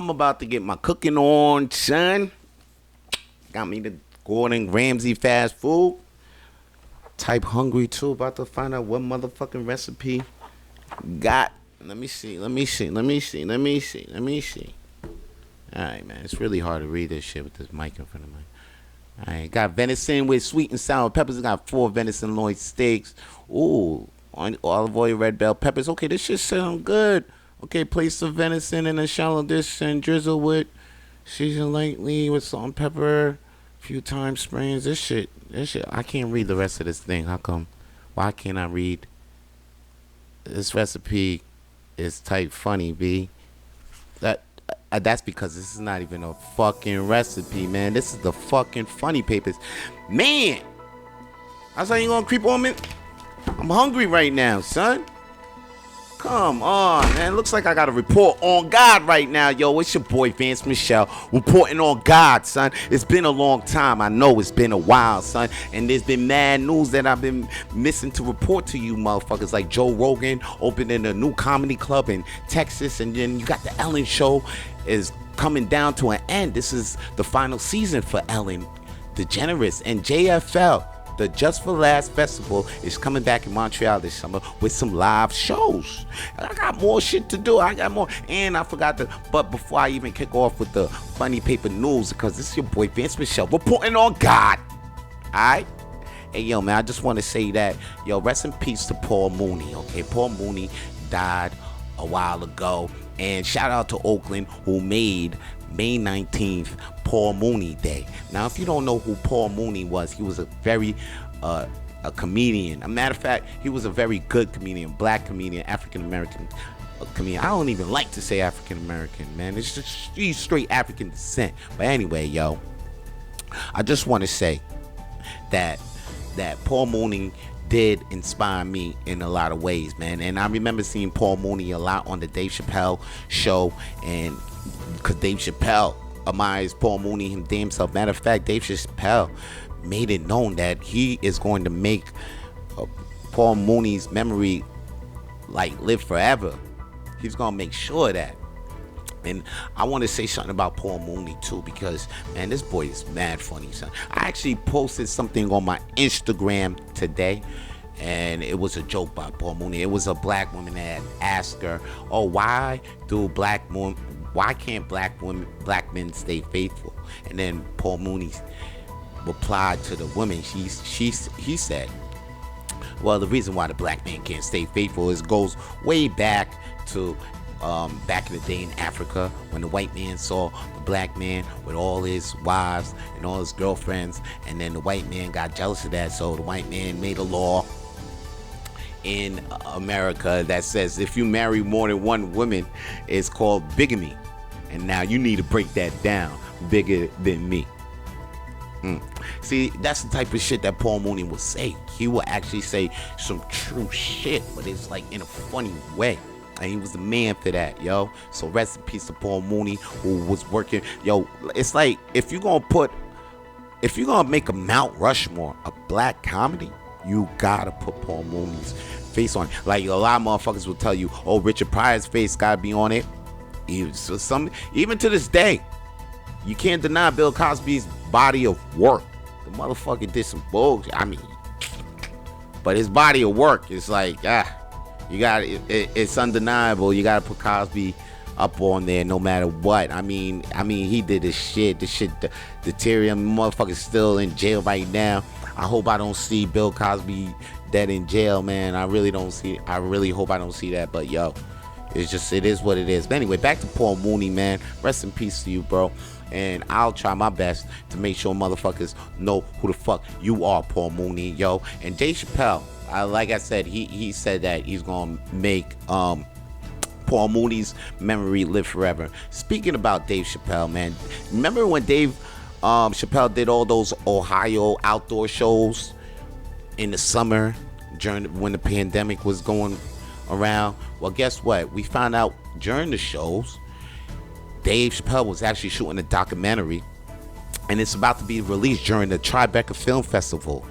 I'm about to get my cooking on, son. Got me the Gordon Ramsay fast food. Type hungry too. About to find out what motherfucking recipe got. Let me see. All right, man. It's really hard to read this shit with this mic in front of me. All right, got venison with sweet and sour peppers. Got 4 venison loin steaks. Ooh, olive oil, red bell peppers. Okay, this shit sound good. Okay, place the venison in a shallow dish and drizzle with season lightly with salt and pepper. Few times sprains. This shit. I can't read the rest of this thing. How come? Why can't I read? This recipe is type funny, B. That's because this is not even a fucking recipe, man. This is the fucking funny papers. Man, I saw you gonna creep on me. I'm hungry right now, son. Come on, man. Looks like I got a report on God right now, yo. It's your boy Vance Michel reporting on God, son. It's been a long time. I know it's been a while, son. And there's been mad news that I've been missing to report to you motherfuckers. Like Joe Rogan opening a new comedy club in Texas. And then you got the Ellen Show is coming down to an end. This is the final season for Ellen DeGeneres. And JFL, the Just for Last Festival, is coming back in Montreal this summer with some live shows. I got more shit to do. And I forgot to, but before I even kick off with the funny paper news, because this is your boy Vance Michel reporting on God. Alright? Hey, yo, man, I just want to say that, yo, rest in peace to Paul Mooney, okay? Paul Mooney died a while ago. And shout out to Oakland, who made May 19th Paul Mooney Day. Now, if you don't know who Paul Mooney was, he was a very a comedian. A matter of fact, he was a very good comedian, black comedian, African-American comedian. I don't even like to say African-American, man. It's just he's straight African descent. But anyway, yo, I just want to say that Paul Mooney did inspire me in a lot of ways, man. And I remember seeing Paul Mooney a lot on the Dave Chappelle show, and because Dave Chappelle admires Paul Mooney him damn self. Matter of fact, Dave Chappelle made it known that he is going to make Paul Mooney's memory like live forever. He's gonna make sure of that. And I want to say something about Paul Mooney too, because man, this boy is mad funny, son. I actually posted something on my Instagram today, and it was a joke by Paul Mooney. It was a black woman that asked her, "Oh, why can't black men stay faithful?" And then Paul Mooney replied to the woman. He said, "Well, the reason why the black man can't stay faithful goes way back to back in the day in Africa, when the white man saw the black man with all his wives and all his girlfriends, and then the white man got jealous of that, so the white man made a law in America that says if you marry more than one woman, it's called bigamy, and now you need to break that down. Bigger than me." See, that's the type of shit that Paul Mooney would say. He will actually say some true shit, but it's like in a funny way. And he was the man for that, yo. So rest in peace to Paul Mooney, who was working. Yo, it's like if you're gonna make a Mount Rushmore of black comedy, you gotta put Paul Mooney's face on it. Like a lot of motherfuckers will tell you, oh, Richard Pryor's face gotta be on it. Even to this day, you can't deny Bill Cosby's body of work. The motherfucker did some bullshit. I mean, but his body of work is like, you got it's undeniable. You gotta put Cosby up on there no matter what. I mean, he did this shit. The Tyrion motherfucker's still in jail right now. I hope I don't see Bill Cosby dead in jail, man. I really hope I don't see that. But yo, it is what it is. But anyway, back to Paul Mooney, man. Rest in peace to you, bro. And I'll try my best to make sure motherfuckers know who the fuck you are, Paul Mooney, yo. And Dave Chappelle, like I said, he said that he's gonna make Paul Mooney's memory live forever. Speaking about Dave Chappelle, man, remember when Dave Chappelle did all those Ohio outdoor shows in the summer when the pandemic was going around? Well, guess what? We found out during the shows, Dave Chappelle was actually shooting a documentary, and it's about to be released during the Tribeca Film Festival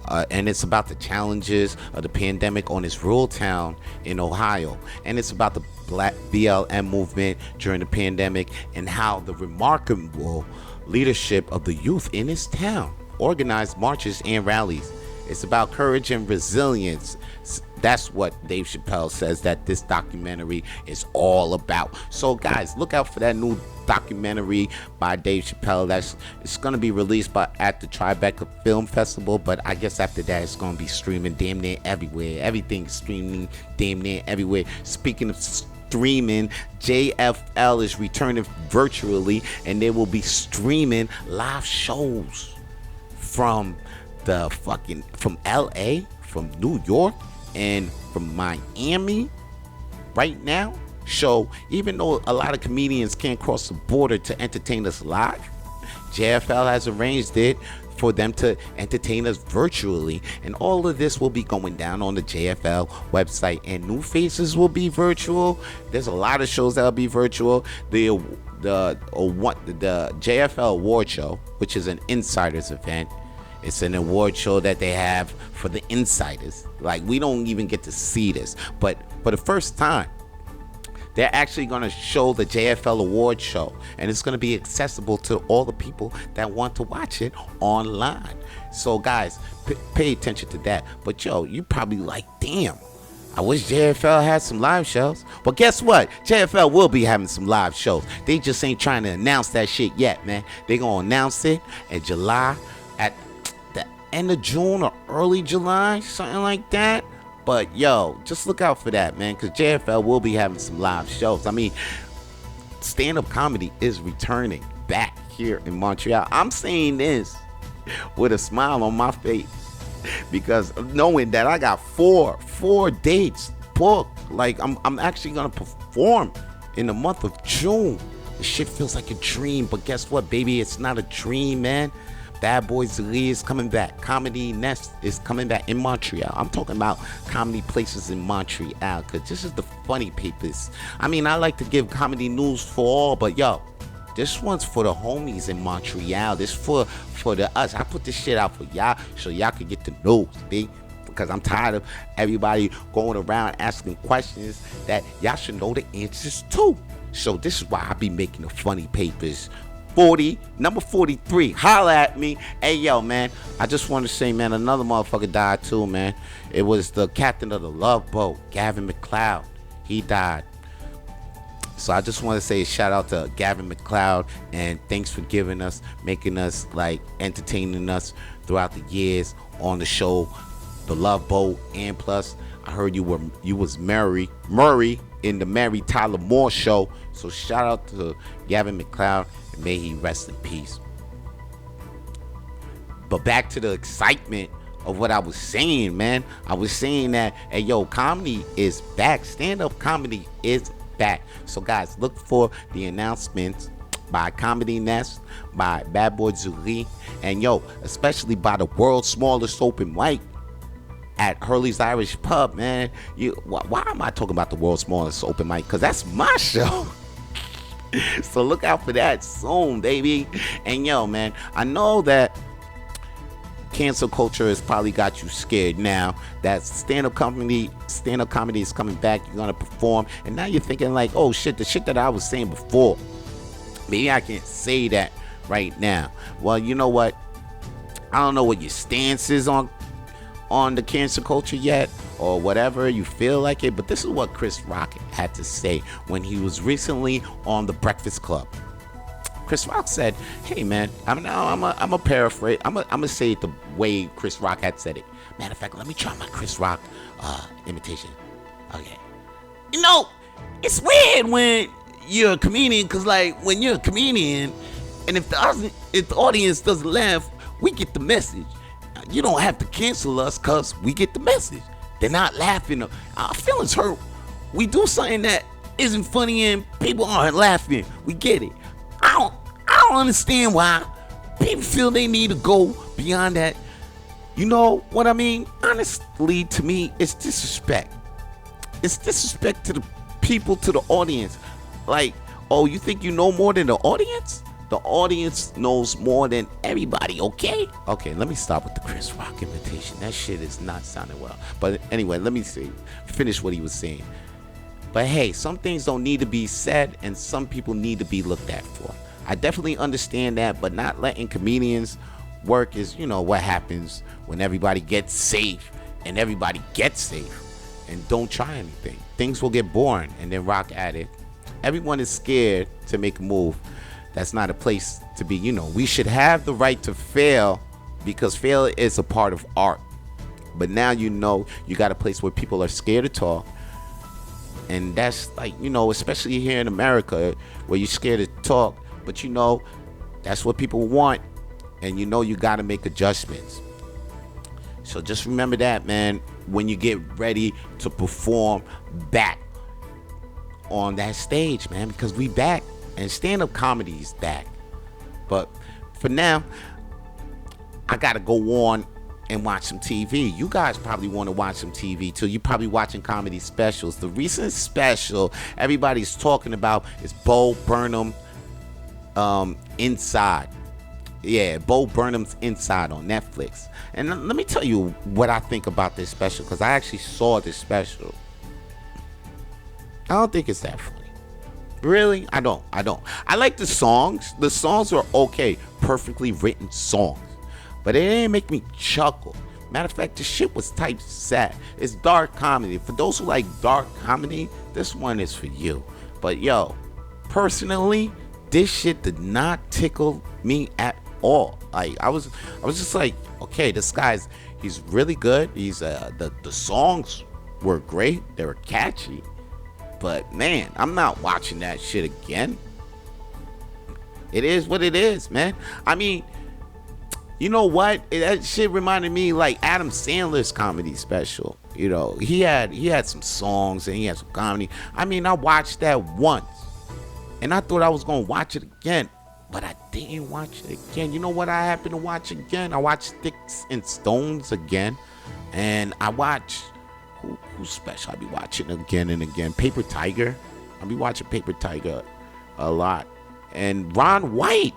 and it's about the challenges of the pandemic on this rural town in Ohio, and it's about the Black BLM movement during the pandemic and how the remarkable leadership of the youth in this town organized marches and rallies. It's about courage and resilience. That's what Dave Chappelle says that this documentary is all about. So guys, look out for that new documentary by Dave Chappelle. It's gonna be released at the Tribeca Film Festival, but I guess after that it's gonna be streaming damn near everywhere. Everything's streaming damn near everywhere. Speaking of streaming, JFL is returning virtually, and they will be streaming live shows from from LA, from New York, and from Miami right now. So even though a lot of comedians can't cross the border to entertain us live, JFL has arranged it for them to entertain us virtually, and all of this will be going down on the JFL website, and new faces will be virtual. There's a lot of shows that'll be virtual. The JFL Award Show, which is an insiders event. It's an award show that they have for the insiders. Like, we don't even get to see this, but for the first time, they're actually going to show the JFL Award Show, and it's going to be accessible to all the people that want to watch it online. So guys, pay attention to that. But yo, you probably like, damn, I wish JFL had some live shows. Well, guess what? JFL will be having some live shows. They just ain't trying to announce that shit yet, man. They going to announce it in July, at the end of June or early July, something like that. But yo, just look out for that, man, because JFL will be having some live shows. I mean, stand-up comedy is returning back here in Montreal. I'm saying this with a smile on my face because knowing that I got four dates booked. Like, I'm actually gonna perform in the month of June. This shit feels like a dream, but guess what, baby? It's not a dream, man. Bad Boy Zali is coming back. Comedy Nest is coming back in Montreal. I'm talking about comedy places in Montreal, because this is the funny papers. I mean, I like to give comedy news for all, but yo, this one's for the homies in Montreal. This for us. I put this shit out for y'all so y'all can get the news, B. Because I'm tired of everybody going around asking questions that y'all should know the answers to. So this is why I be making the funny papers. Number 43, holla at me. Hey yo, man, I just want to say, man, another motherfucker died too, man. It was the captain of the Love Boat, Gavin McLeod. He died. So I just want to say a shout out to Gavin McLeod, and thanks for giving us, making us, like, entertaining us throughout the years on the show, The Love Boat. And plus, I heard you was Murray in the Mary Tyler Moore show. So shout out to Gavin McLeod, and may he rest in peace. But back to the excitement of what I was saying, man. I was saying that, hey yo, comedy is back. Stand-up comedy is back. So guys, look for the announcements by Comedy Nest, by Bad Boy Zuli, and yo, especially by the world's smallest open mic at Hurley's Irish Pub, man. Why am I talking about the world's smallest open mic? Because that's my show. So look out for that soon, baby. And yo, man, I know that cancel culture has probably got you scared now that stand-up comedy is coming back. You're gonna perform, and now you're thinking like, oh shit, the shit that I was saying before, maybe I can't say that right now. Well, you know what? I don't know what your stance is on the cancel culture yet, or whatever you feel like it, but this is what Chris Rock had to say when he was recently on The Breakfast Club. Chris Rock said, hey man, I'm a paraphrase, I'm gonna say it the way Chris Rock had said it. Matter of fact, let me try my Chris Rock imitation. Okay. You know, it's weird when you're a comedian, because like when you're a comedian, and if the audience doesn't laugh, we get the message. You don't have to cancel us because we get the message. They're not laughing. Our feelings hurt. We do something that isn't funny and people aren't laughing. We get it. I don't understand why people feel they need to go beyond that. You know what I mean? Honestly, to me, it's disrespect. It's disrespect to the people, to the audience. Like, oh, you think you know more than the audience? The audience knows more than everybody, okay? Okay, let me stop with the Chris Rock imitation. That shit is not sounding well. But anyway, let me finish what he was saying. But hey, some things don't need to be said, and some people need to be looked at for. I definitely understand that, but not letting comedians work is, what happens when everybody gets safe and everybody gets safe and don't try anything. Things will get boring, and then Rock added, everyone is scared to make a move. That's not a place to be. We should have the right to fail because failure is a part of art. But now you got a place where people are scared to talk. And that's like, especially here in America where you're scared to talk. But that's what people want. And you got to make adjustments. So just remember that, man, when you get ready to perform back on that stage, man, because we back. And stand-up comedy is back. But for now, I got to go on and watch some TV. You guys probably want to watch some TV too. You're probably watching comedy specials. The recent special everybody's talking about is BO Burnham Inside. Yeah, BO Burnham's Inside on Netflix. And let me tell you what I think about this special, because I actually saw this special. I don't think it's that funny. Really? I don't. I like the songs. The songs are okay. Perfectly written songs. But it didn't make me chuckle. Matter of fact, the shit was type sad. It's dark comedy. For those who like dark comedy, this one is for you. But personally, this shit did not tickle me at all. Like I was just like, okay, this guy's he's really good. He's the songs were great. They were catchy. But man, I'm not watching that shit again. It is what it is, man. I mean, you know what? That shit reminded me like Adam Sandler's comedy special. He had some songs and he had some comedy. I mean, I watched that once, and I thought I was gonna watch it again, but I didn't watch it again. You know what I happened to watch again? I watched Sticks and Stones again, and I watched. Who's special? I be watching again and again. Paper Tiger. I be watching Paper Tiger a lot. And Ron White.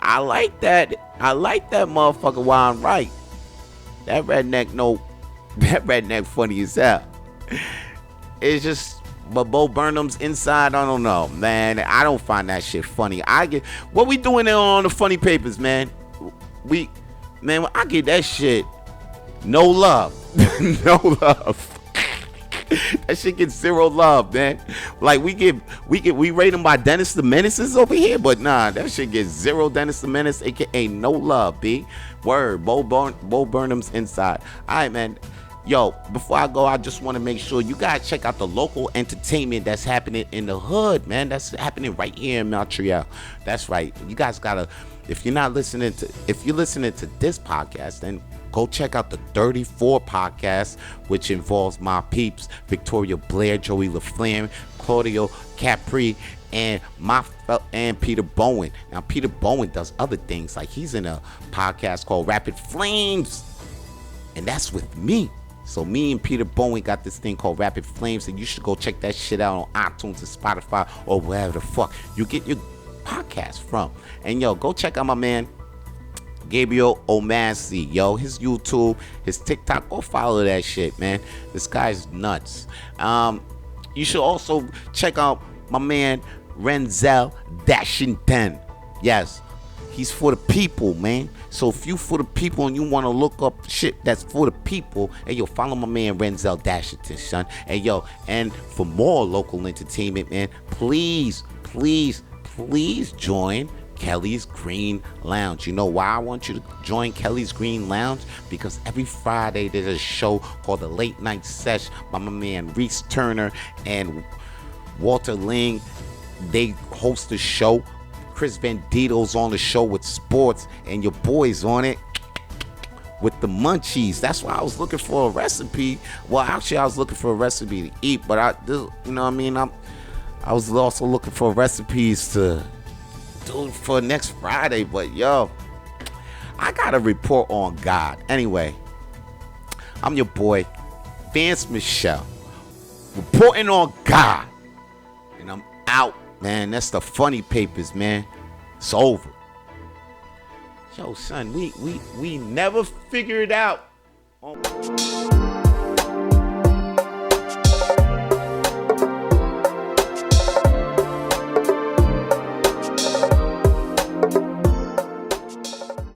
I like that. I like that motherfucker Ron White. That redneck funny as hell. It's just, but BO Burnham's Inside, I don't know, man. I don't find that shit funny. What we doing there on the funny papers, man? I get that shit. No love. No love. That shit gets zero love, man. Like we rate them by Dennis the Menaces over here, but nah, that shit gets zero Dennis the Menace, aka no love, B. Word, BO Burnham's Inside. Alright, man. Yo, before I go, I just want to make sure you guys check out the local entertainment that's happening in the hood, man. That's happening right here in Montreal. That's right. You guys gotta, if you're listening to this podcast, then go check out the 34 podcast, which involves my peeps, Victoria Blair, Joey LaFlamme, Claudio Capri, and Peter Bowen. Now, Peter Bowen does other things, like he's in a podcast called Rapid Flames, and that's with me. So me and Peter Bowen got this thing called Rapid Flames, and you should go check that shit out on iTunes and Spotify or wherever the fuck you get your podcast from. And go check out my man Gabriel Omassey, his YouTube, his TikTok, go follow that shit, man. This guy's nuts. You should also check out my man Renzel Dashington. Yes, he's for the people, man. So if you for the people and you want to look up shit that's for the people, and follow my man Renzel Dashington, son. And and for more local entertainment, man, please join Kelly's Green Lounge. You know why I want you to join Kelly's Green Lounge? Because every Friday there's a show called The Late Night Sesh by my man Reese Turner and Walter Ling. They host the show. Chris Vendito's on the show with sports, and your boy's on it with the munchies. That's why I was looking for a recipe. Well, actually, I was looking for a recipe to eat, but I was also looking for recipes to do for next Friday. But I got a report on God. Anyway, I'm your boy, Vance Michel, reporting on God, and I'm out, man. That's the funny papers, man. It's over. Yo, son, we never figured out